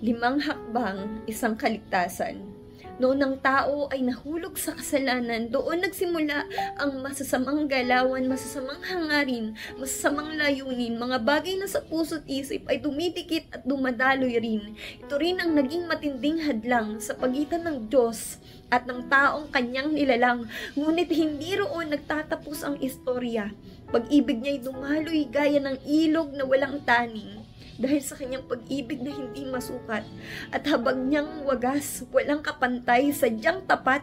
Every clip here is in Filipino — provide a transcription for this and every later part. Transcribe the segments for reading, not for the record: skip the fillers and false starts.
Limang hakbang, isang kaligtasan. Noon ang tao ay nahulog sa kasalanan, doon nagsimula ang masasamang galawan, masasamang hangarin, masasamang layunin, mga bagay na sa puso't isip ay dumidikit at dumadaloy rin. Ito rin ang naging matinding hadlang sa pagitan ng Diyos at ng taong kanyang nilalang. Ngunit hindi roon nagtatapos ang istorya. Pag-ibig niya'y dumaloy gaya ng ilog na walang taning. Dahil sa kanyang pag-ibig na hindi masukat at habag niyang wagas, walang kapantay, sadyang tapat,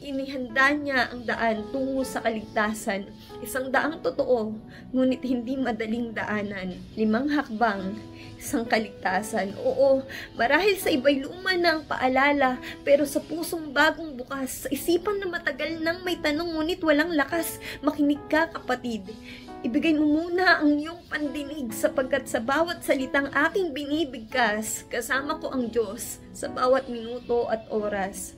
inihanda niya ang daan tungo sa kaligtasan. Isang daang totoo, ngunit hindi madaling daanan. Limang hakbang, isang kaligtasan. Oo, marahil sa iba'y luma na ang paalala, pero sa pusong bagong bukas, sa isipan na matagal nang may tanong ngunit walang lakas, makinig ka kapatid. Ibigay mo muna ang iyong pandinig sapagkat sa bawat salitang aking binibigkas, kasama ko ang Diyos sa bawat minuto at oras.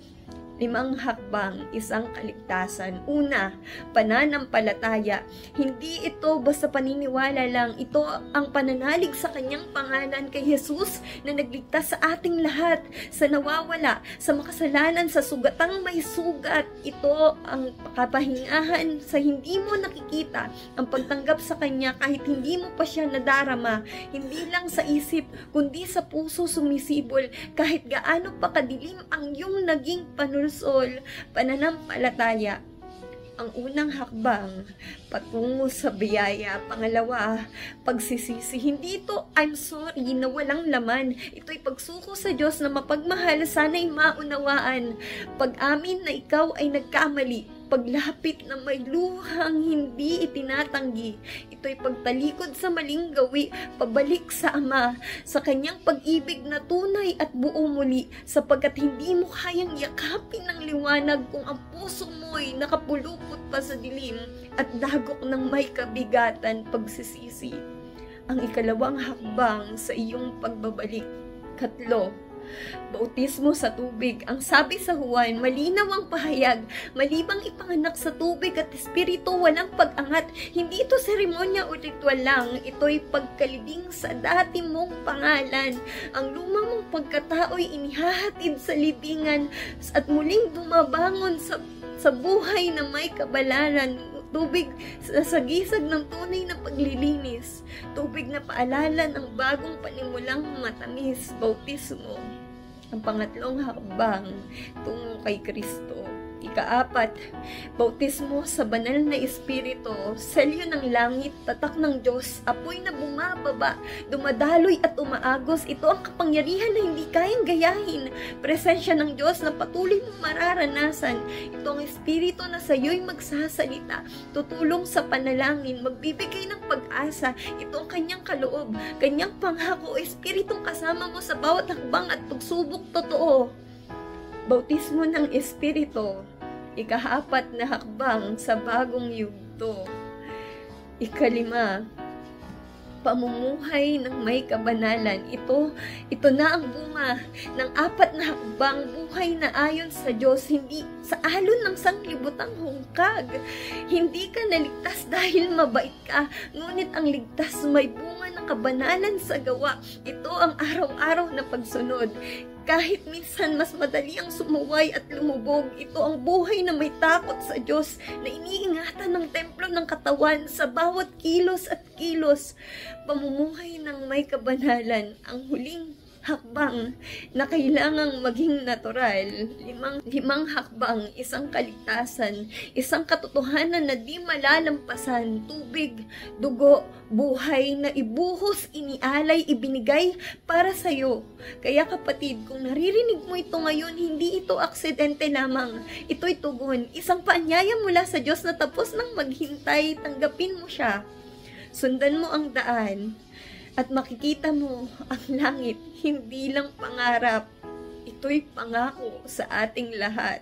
Limang hakbang, isang kaligtasan. Una, pananampalataya. Hindi ito basta paniniwala lang. Ito ang pananalig sa kanyang pangalan kay Jesus na nagligtas sa ating lahat, sa nawawala, sa makasalanan, sa sugatang may sugat. Ito ang kapahingahan sa hindi mo nakikita, ang pagtanggap sa kanya kahit hindi mo pa siya nadarama. Hindi lang sa isip, kundi sa puso sumisibol kahit gaano pa kadilim ang iyong naging panulsol. Pananampalataya. Ang unang hakbang, patungo sa biyaya. Pangalawa, pagsisisi. Hindi ito, I'm sorry, na walang laman. Ito'y pagsuko sa Diyos na mapagmahal, sana'y maunawaan. Pag-amin na ikaw ay nagkamali. Paglapit na may luhang hindi itinatanggi. Ito'y pagtalikod sa maling gawi, pabalik sa Ama, sa kanyang pag-ibig na tunay at buo muli, sapagkat hindi mo kayang yakapin ng liwanag kung ang puso mo'y nakapulupot pa sa dilim at dagok ng may kabigatan. Pagsisisi. Ang ikalawang hakbang sa iyong pagbabalik. Katlo, bautismo sa tubig. Ang sabi sa Juan, malinaw ang pahayag, malibang ipanganak sa tubig at espiritu, walang pag-angat. Hindi ito seremonya o ritual lang, ito'y pagkalibing sa dati mong pangalan. Ang luma mong pagkatao'y inihahatid sa libingan at muling dumabangon sa buhay na may kabalaran. Tubig sa sagisag ng tunay na paglilinis. Tubig na paalala ng bagong panimulang matamis. Bautismo. Ang pangatlong hakbang tungo kay Kristo. Ikaapat, bautismo sa banal na espiritu, selyo ng langit, tatak ng Diyos, apoy na bumababa, dumadaloy at umaagos. Ito ang kapangyarihan na hindi kayang gayahin. Presensya ng Diyos na patuloy mong mararanasan. Ito ang espiritu na sa iyo'y magsasalita, tutulong sa panalangin, magbibigay ng pag-asa. Ito ang kanyang kaloob, kanyang pangako, espiritong kasama mo sa bawat hakbang at pagsubok totoo. Bautismo ng Espiritu. Ikaapat na hakbang sa bagong yugto. Ikalima, pamumuhay ng may kabanalan. Ito na ang bunga ng apat na hakbang, buhay na ayon sa Diyos, hindi sa alon ng sanglibutang hungkag. Hindi ka naligtas dahil mabait ka, ngunit ang ligtas may bunga ng kabanalan sa gawa. Ito ang araw-araw na pagsunod. Kahit minsan mas madali ang sumuway at lumubog, ito ang buhay na may takot sa Diyos na iniingatan ng templo ng katawan sa bawat kilos at kilos. Pamumuhay ng may kabanalan, ang huling hakbang na kailangang maging natural. Limang hakbang, isang kaligtasan, isang katotohanan na di malalampasan, tubig, dugo, buhay na ibuhos, inialay, ibinigay para sa'yo. Kaya kapatid, kung naririnig mo ito ngayon, hindi ito aksidente lamang. Ito'y tugon, isang paanyaya mula sa Diyos na tapos nang maghintay, tanggapin mo siya. Sundan mo ang daan at makikita mo ang langit, hindi lang pangarap. Ito'y pangako sa ating lahat.